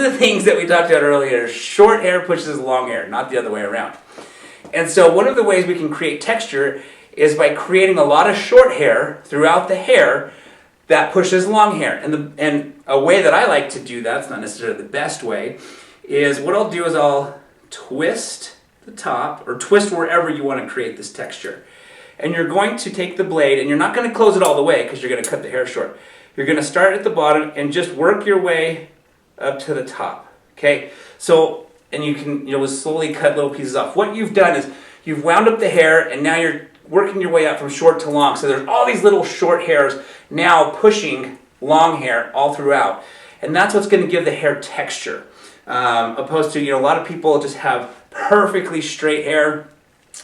The things that we talked about earlier, short hair pushes long hair, not the other way around. And so one of the ways we can create texture is by creating a lot of short hair throughout the hair that pushes long hair. And a way that I like to do that, it's not necessarily the best way, is what I'll do is I'll twist the top, or twist wherever you want to create this texture. And you're going to take the blade, and you're not going to close it all the way because you're going to cut the hair short. You're going to start at the bottom and just work your way up to the top. Okay? So, and you can slowly cut little pieces off. What you've done is you've wound up the hair, and now you're working your way up from short to long. So there's all these little short hairs now pushing long hair all throughout. And that's what's going to give the hair texture. Opposed to, a lot of people just have perfectly straight hair,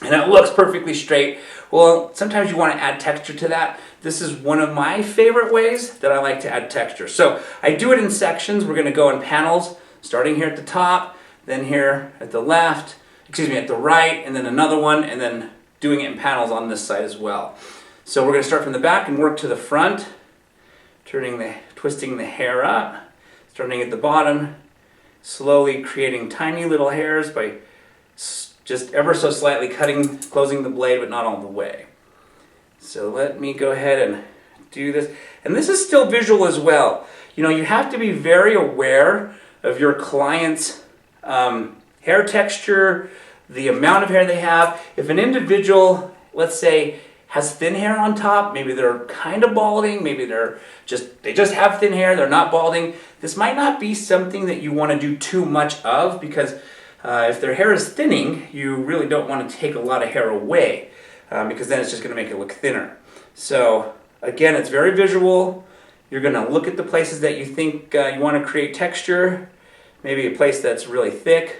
and it looks perfectly straight. Well, sometimes you want to add texture to that. This is one of my favorite ways that I like to add texture. So I do it in sections. We're going to go in panels, starting here at the top, then here at the left, at the right, and then another one, and then doing it in panels on this side as well. So we're going to start from the back and work to the front, twisting the hair up, starting at the bottom, slowly creating tiny little hairs by just ever so slightly closing the blade, but not all the way. So let me go ahead and do this. And this is still visual as well. You have to be very aware of your client's hair texture, the amount of hair they have. If an individual, let's say, has thin hair on top, maybe they're kind of balding, maybe they just have thin hair, they're not balding, this might not be something that you want to do too much of, because if their hair is thinning, you really don't want to take a lot of hair away, because then it's just going to make it look thinner. So again, it's very visual. You're going to look at the places that you think you want to create texture, maybe a place that's really thick,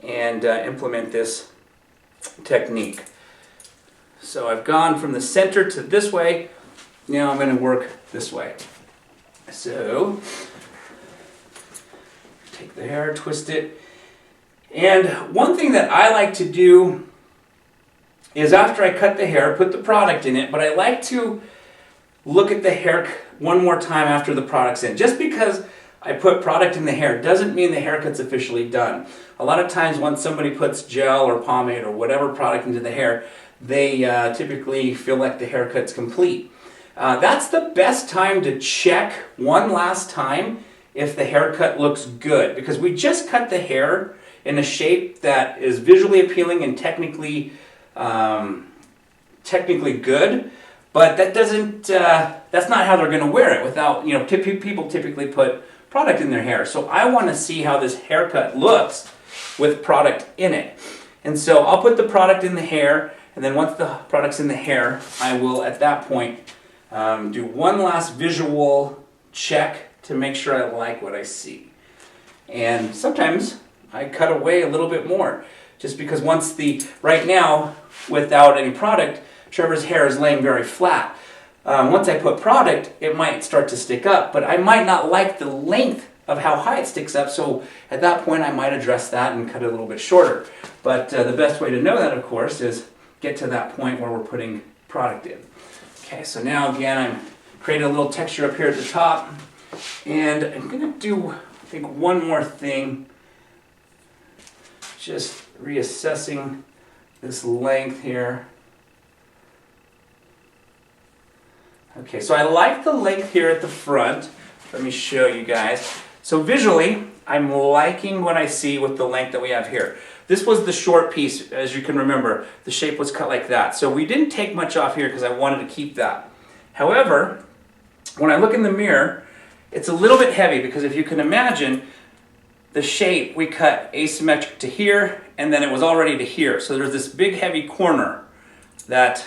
and implement this technique. So I've gone from the center to this way. Now I'm going to work this way. So take the hair, twist it. And one thing that I like to do is after I cut the hair, put the product in it, but I like to look at the hair one more time after the product's in. Just because I put product in the hair doesn't mean the haircut's officially done. A lot of times when somebody puts gel or pomade or whatever product into the hair, they typically feel like the haircut's complete. That's the best time to check one last time if the haircut looks good, because we just cut the hair in a shape that is visually appealing and technically good, but that doesn't. That's not how they're going to wear it. Without people typically put product in their hair, so I want to see how this haircut looks with product in it. And so I'll put the product in the hair, and then once the product's in the hair, I will at that point do one last visual check to make sure I like what I see. And sometimes I cut away a little bit more, just because right now, without any product, Trevor's hair is laying very flat. Once I put product, it might start to stick up, but I might not like the length of how high it sticks up, so at that point I might address that and cut it a little bit shorter. But the best way to know that, of course, is get to that point where we're putting product in. Okay, so now again I'm creating a little texture up here at the top, and I'm going to do, I think, one more thing. Just reassessing this length here. Okay, so I like the length here at the front. Let me show you guys. So visually, I'm liking what I see with the length that we have here. This was the short piece, as you can remember. The shape was cut like that. So we didn't take much off here because I wanted to keep that. However, when I look in the mirror, it's a little bit heavy, because if you can imagine, the shape we cut asymmetric to here, and then it was already to here. So there's this big heavy corner that,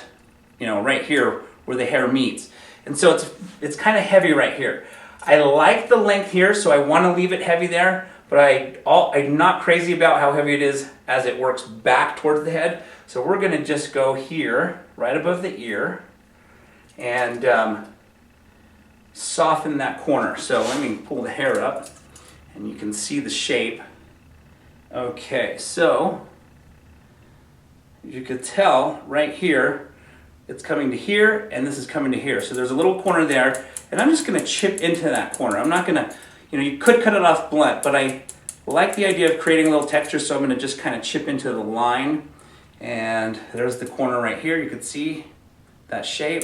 right here where the hair meets. And so it's kind of heavy right here. I like the length here, so I want to leave it heavy there, but I'm not crazy about how heavy it is as it works back towards the head. So we're going to just go here, right above the ear, and soften that corner. So let me pull the hair up, and you can see the shape. Okay, so you could tell right here, it's coming to here, and this is coming to here. So there's a little corner there, and I'm just going to chip into that corner. I'm not going to, you could cut it off blunt, but I like the idea of creating a little texture, so I'm going to just kind of chip into the line. And there's the corner right here. You can see that shape.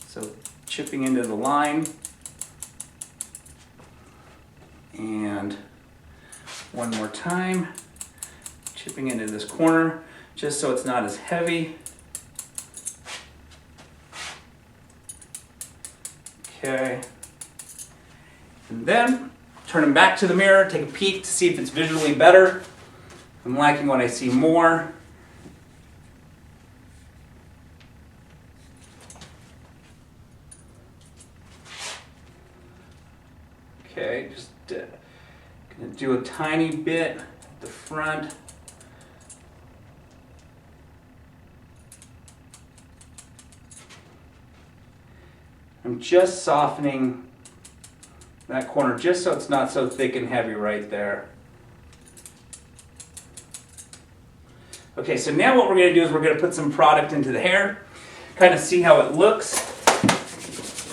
So chipping into the line. And one more time, chipping into this corner, just so it's not as heavy. Okay. And then turn them back to the mirror, take a peek to see if it's visually better. I'm liking what I see more. Okay, just gonna do a tiny bit at the front. I'm just softening that corner just so it's not so thick and heavy right there. Okay, so now what we're going to do is we're going to put some product into the hair, kind of see how it looks,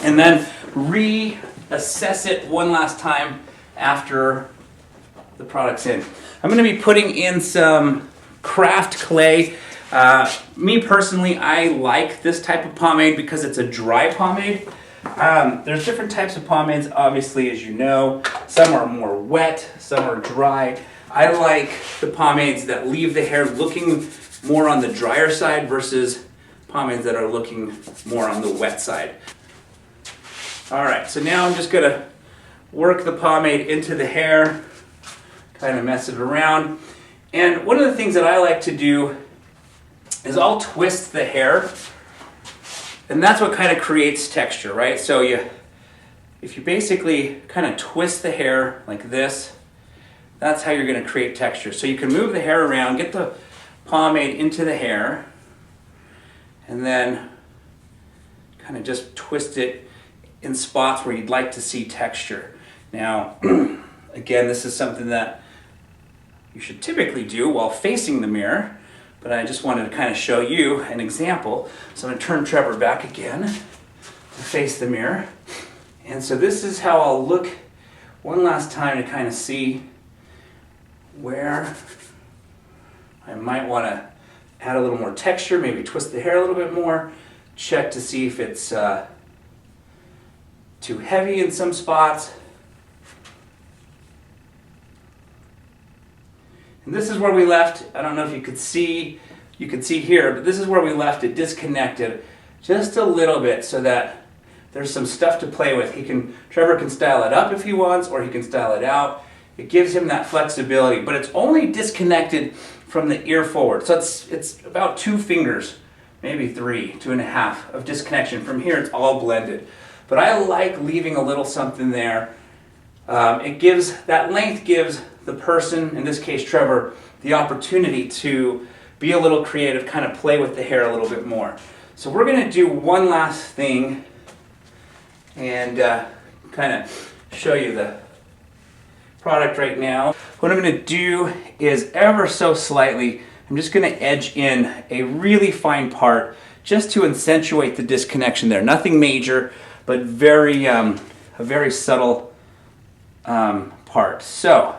and then reassess it one last time after the product's in. I'm going to be putting in some craft clay. Me personally, I like this type of pomade because it's a dry pomade. There's different types of pomades, obviously, as you know. Some are more wet, some are dry. I like the pomades that leave the hair looking more on the drier side versus pomades that are looking more on the wet side. Alright, so now I'm just going to work the pomade into the hair, kind of mess it around. And one of the things that I like to do is I'll twist the hair. And that's what kind of creates texture, right? So if you basically kind of twist the hair like this, that's how you're going to create texture. So you can move the hair around, get the pomade into the hair, and then kind of just twist it in spots where you'd like to see texture. Now, again, this is something that you should typically do while facing the mirror, but I just wanted to kind of show you an example. So I'm going to turn Trevor back again to face the mirror. And so this is how I'll look one last time to kind of see where I might want to add a little more texture, maybe twist the hair a little bit more, check to see if it's too heavy in some spots. And this is where we left. I don't know if you could see here, but this is where we left it disconnected just a little bit so that there's some stuff to play with. Trevor can style it up if he wants, or he can style it out. It gives him that flexibility, but it's only disconnected from the ear forward. So it's about 2 fingers, maybe 3, 2.5 of disconnection. From here, it's all blended. But I like leaving a little something there. That length gives the person, in this case Trevor, the opportunity to be a little creative, kind of play with the hair a little bit more. So we're going to do one last thing and kind of show you the product right now. What I'm going to do is ever so slightly, I'm just going to edge in a really fine part just to accentuate the disconnection there. Nothing major, but a very subtle part. So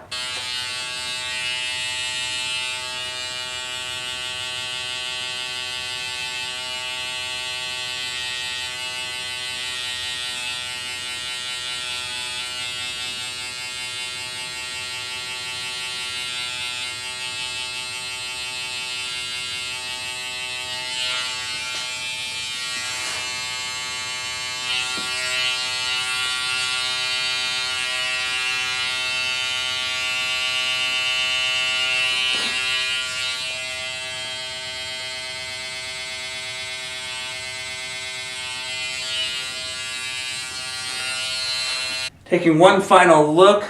taking one final look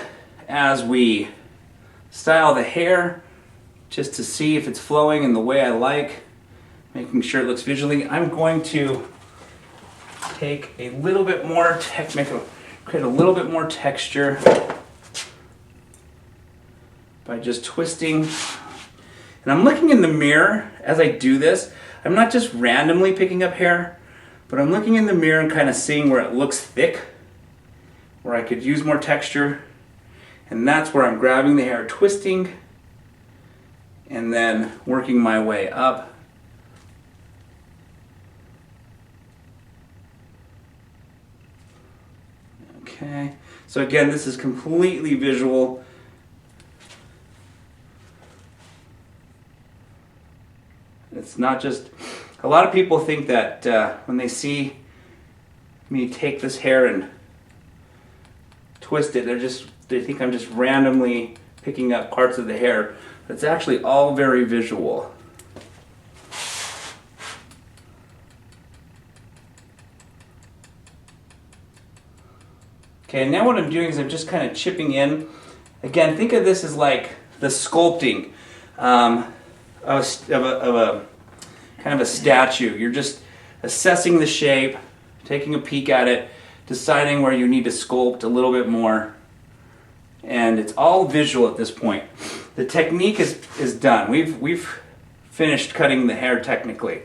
as we style the hair, just to see if it's flowing in the way I like, making sure it looks visually. I'm going to take a little bit more, create a little bit more texture by just twisting. And I'm looking in the mirror as I do this. I'm not just randomly picking up hair, but I'm looking in the mirror and kind of seeing where it looks thick, where I could use more texture, And that's where I'm grabbing the hair, twisting, and then working my way up. Okay, so again, this is completely visual. It's not just, a lot of people think that when they see me take this hair and twist it, they think I'm just randomly picking up parts of the hair. But it's actually all very visual. Okay, now what I'm doing is I'm just kind of chipping in. Again, think of this as like the sculpting of a kind of a statue. You're just assessing the shape, taking a peek at it, deciding where you need to sculpt a little bit more. And it's all visual at this point. The technique is done. We've finished cutting the hair technically.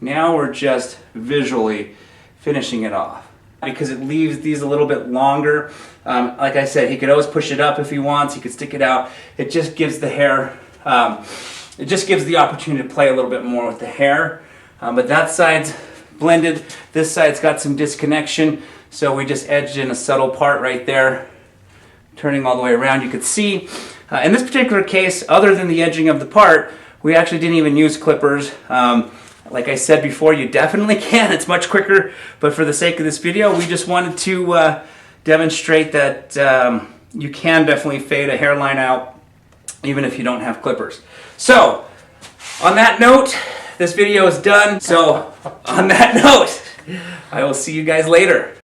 Now we're just visually finishing it off, because it leaves these a little bit longer. Like I said, he could always push it up if he wants. He could stick it out. It just gives the hair, it just gives the opportunity to play a little bit more with the hair. But that side's blended. This side's got some disconnection. So we just edged in a subtle part right there, turning all the way around. You could see, in this particular case, other than the edging of the part, we actually didn't even use clippers. Like I said before, you definitely can. It's much quicker, but for the sake of this video, we just wanted to demonstrate that you can definitely fade a hairline out even if you don't have clippers. So, on that note, this video is done. So, on that note, I will see you guys later.